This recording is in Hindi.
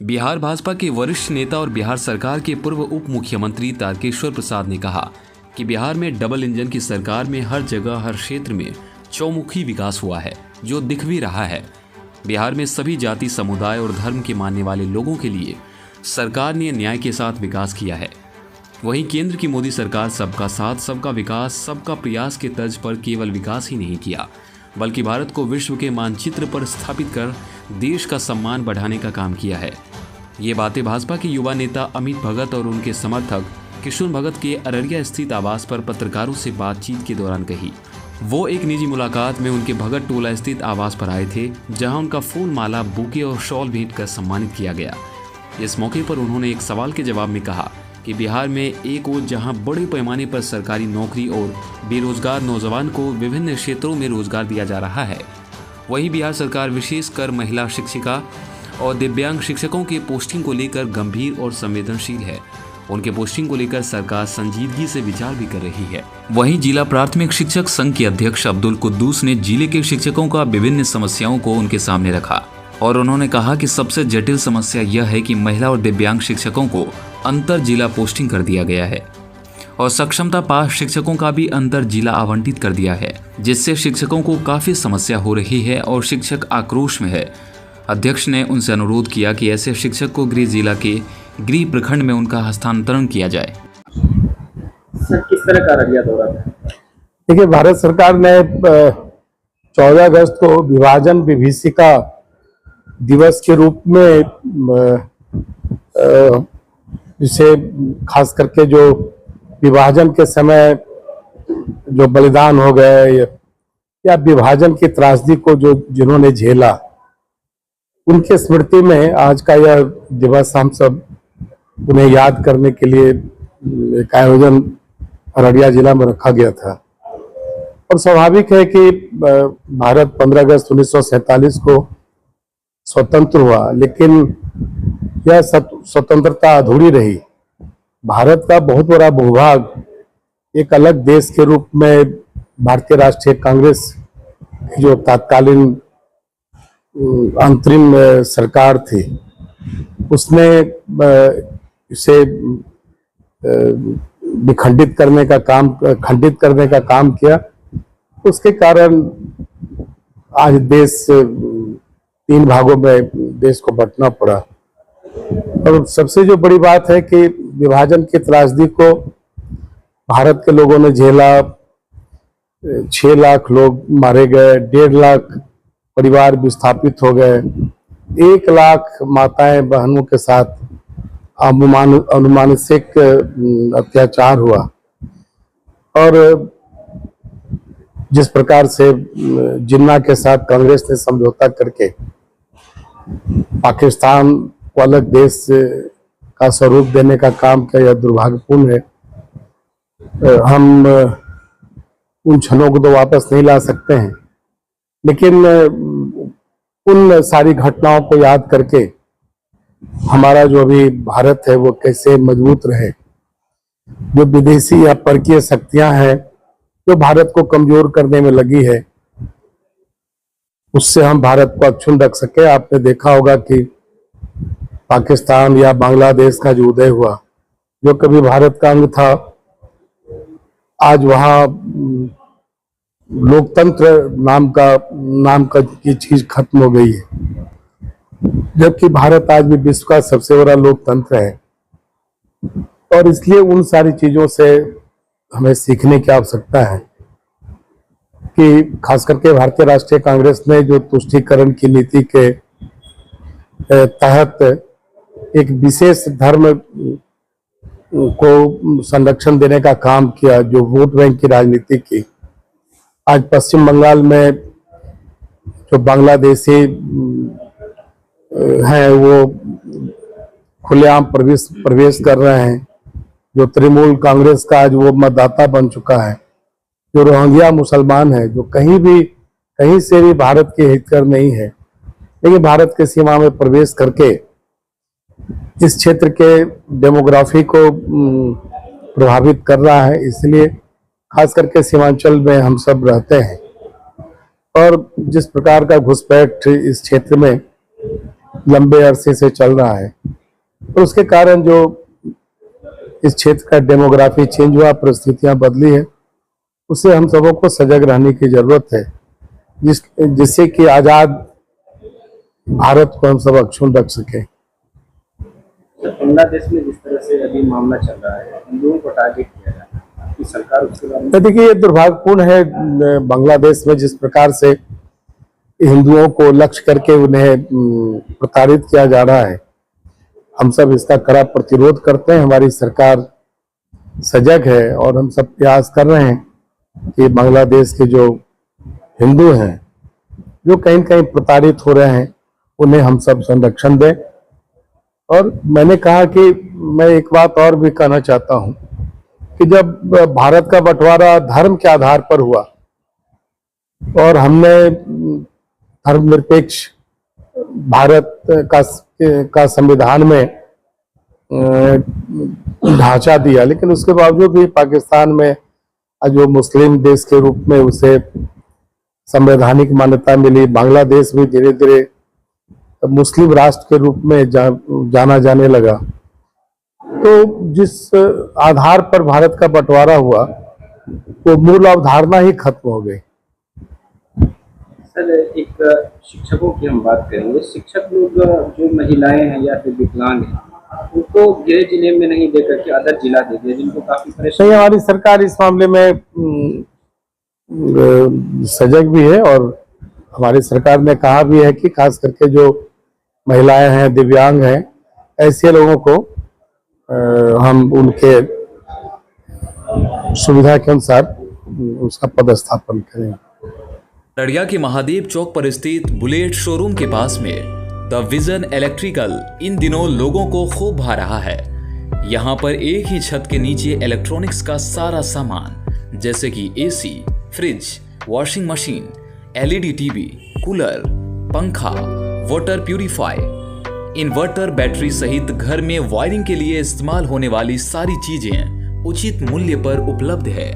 बिहार भाजपा के वरिष्ठ नेता और बिहार सरकार के पूर्व उप मुख्यमंत्री तारकेश्वर प्रसाद ने कहा कि बिहार में डबल इंजन की सरकार में हर जगह हर क्षेत्र में चौमुखी विकास हुआ है, जो दिख भी रहा है। बिहार में सभी जाति, समुदाय और धर्म के मानने वाले लोगों के लिए सरकार ने न्याय के साथ विकास किया है। वहीं केंद्र की मोदी सरकार सबका साथ, सबका विकास, सबका प्रयास के तर्ज पर केवल विकास ही नहीं किया, बल्कि भारत को विश्व के मानचित्र पर स्थापित कर देश का सम्मान बढ़ाने का काम किया है। ये बातें भाजपा के युवा नेता अमित भगत और उनके समर्थक किशोर भगत के अररिया स्थित आवास पर पत्रकारों से बातचीत के दौरान कही। वो एक निजी मुलाकात में उनके भगत टोला स्थित आवास पर आए थे, जहां उनका फूल माला, बुके और शॉल भेंट कर सम्मानित किया गया। इस मौके पर उन्होंने एक सवाल के जवाब में कहा कि बिहार में एक ओर जहां बड़े पैमाने पर सरकारी नौकरी और बेरोजगार नौजवान को विभिन्न क्षेत्रों में रोजगार दिया जा रहा है, वहीं बिहार सरकार विशेषकर महिला शिक्षिका और दिव्यांग शिक्षकों के पोस्टिंग को लेकर गंभीर और संवेदनशील है। उनके पोस्टिंग को लेकर सरकार संजीदगी से विचार भी कर रही है। वहीं जिला प्राथमिक शिक्षक संघ के अध्यक्ष अब्दुल कुद्दूस ने जिले के शिक्षकों का विभिन्न समस्याओं को उनके सामने रखा और उन्होंने कहा कि सबसे जटिल समस्या यह है कि महिला और दिव्यांग शिक्षकों को अंतर जिला पोस्टिंग कर दिया गया है और सक्षमता पास शिक्षकों का भी अंतर जिला आवंटित कर दिया है, जिससे शिक्षकों को काफी समस्या हो रही है और शिक्षक आक्रोश में है। अध्यक्ष ने उनसे अनुरोध किया कि ऐसे शिक्षक को गृह जिला के गृह प्रखंड में उनका हस्तांतरण किया जाए। सर, किस तरह का अररिया दौरा था? देखिए, भारत सरकार ने 14 अगस्त को विभाजन विभीषिका दिवस के रूप में जिसे खास करके जो विभाजन के समय जो बलिदान हो गए या विभाजन की त्रासदी को जो जिन्होंने झेला, उनके स्मृति में आज का यह दिवस हम सब उन्हें याद करने के लिए एक आयोजन अररिया जिला में रखा गया था। और स्वाभाविक है कि भारत 15 अगस्त 1947 को स्वतंत्र हुआ, लेकिन यह स्वतंत्रता अधूरी रही। भारत का बहुत बड़ा भूभाग एक अलग देश के रूप में भारतीय राष्ट्रीय कांग्रेस की जो तत्कालीन अंतरिम सरकार थी, उसने इसे खंडित करने का काम किया। उसके कारण आज देश 3 भागों में देश को बंटना पड़ा। और सबसे जो बड़ी बात है कि विभाजन की त्रासदी को भारत के लोगों ने झेला। 6 लाख लोग मारे गए, 1.5 लाख परिवार विस्थापित हो गए, 1 लाख माताएं बहनों के साथ अनुमानित अत्याचार हुआ। और जिस प्रकार से जिन्ना के साथ कांग्रेस ने समझौता करके पाकिस्तान को अलग देश का स्वरूप देने का काम किया, यह दुर्भाग्यपूर्ण है। हम उन क्षणों को तो वापस नहीं ला सकते हैं, लेकिन उन सारी घटनाओं को याद करके हमारा जो अभी भारत है वो कैसे मजबूत रहे। जो विदेशी या परकीय शक्तियां हैं जो भारत को कमजोर करने में लगी है, उससे हम भारत को अक्षुण्ण रख सके। आपने देखा होगा कि पाकिस्तान या बांग्लादेश का जो उदय हुआ, जो कभी भारत का अंग था, आज वहां लोकतंत्र नाम का की चीज खत्म हो गई है, जबकि भारत आज भी विश्व का सबसे बड़ा लोकतंत्र है। और इसलिए उन सारी चीजों से हमें सीखने की आवश्यकता है कि खास करके भारतीय राष्ट्रीय कांग्रेस ने जो तुष्टीकरण की नीति के तहत एक विशेष धर्म को संरक्षण देने का काम किया, जो वोट बैंक की राजनीति की। आज पश्चिम बंगाल में जो बांग्लादेशी हैं वो खुलेआम प्रवेश कर रहे हैं। जो तृणमूल कांग्रेस का आज वो मतदाता बन चुका है। जो रोहिंग्या मुसलमान है, जो कहीं से भी भारत के हितकर नहीं है, लेकिन भारत के सीमा में प्रवेश करके इस क्षेत्र के डेमोग्राफी को प्रभावित कर रहा है। इसलिए खास करके सीमांचल में हम सब रहते हैं और जिस प्रकार का घुसपैठ इस क्षेत्र में लंबे अरसे से चल रहा है। और उसके कारण जो इस क्षेत्र का डेमोग्राफी चेंज हुआ, परिस्थितियां बदली है, उससे हम सबों को सजग रहने की जरूरत है, जिससे कि आजाद भारत को हम सब अक्षुण्ण रख सके। तो बांग्लादेश में जिस तरह से अभी मामला चल रहा है, हिंदुओं को टारगेट किया जा रहा है, आपकी सरकार उसके बारे में? देखिए, ये दुर्भाग्यपूर्ण है। बांग्लादेश में जिस प्रकार से हिंदुओं को लक्ष्य करके उन्हें प्रताड़ित किया जा रहा है, हम सब इसका कड़ा प्रतिरोध करते हैं। हमारी सरकार सजग है और हम सब प्रयास कर रहे हैं कि बांग्लादेश के जो हिंदू हैं, जो कहीं न कहीं प्रताड़ित हो रहे हैं, उन्हें हम सब संरक्षण दें। और मैंने कहा कि मैं एक बात और भी कहना चाहता हूं कि जब भारत का बंटवारा धर्म के आधार पर हुआ और हमने धर्मनिरपेक्ष भारत का संविधान में ढांचा दिया, लेकिन उसके बावजूद भी पाकिस्तान में आज वो मुस्लिम देश के रूप में उसे संवैधानिक मान्यता मिली। बांग्लादेश भी धीरे धीरे मुस्लिम राष्ट्र के रूप में जाना जाने लगा। तो जिस आधार पर भारत का बंटवारा हुआ, वो मूल अवधारणा ही खत्म हो गई। सर, एक शिक्षकों की हम बात करेंगे। शिक्षक लोग जो महिलाएं हैं या फिर विकलांग हैं, उनको गृह जिले में नहीं दे करके अदर जिला दे दिया, जिनको काफी परेशानी। हमारी सरकार इस मामले में सजग भी है और हमारी सरकार ने कहा भी है कि खास करके जो महिलाएं हैं, दिव्यांग हैं, ऐसे लोगों को हम उनके सुविधा के अनुसार उसका पदस्थापन करें। लड़िया के महादेव चौक पर स्थित बुलेट शोरूम के पास में द विजन इलेक्ट्रिकल इन दिनों लोगों को खूब भा रहा है। यहाँ पर एक ही छत के नीचे इलेक्ट्रॉनिक्स का सारा सामान, जैसे कि AC, fridge, washing machine, LED TV, cooler, पंखा, वाटर प्यूरिफाई, इन्वर्टर, बैटरी सहित घर में वायरिंग के लिए इस्तेमाल होने वाली सारी चीजें उचित मूल्य पर उपलब्ध है।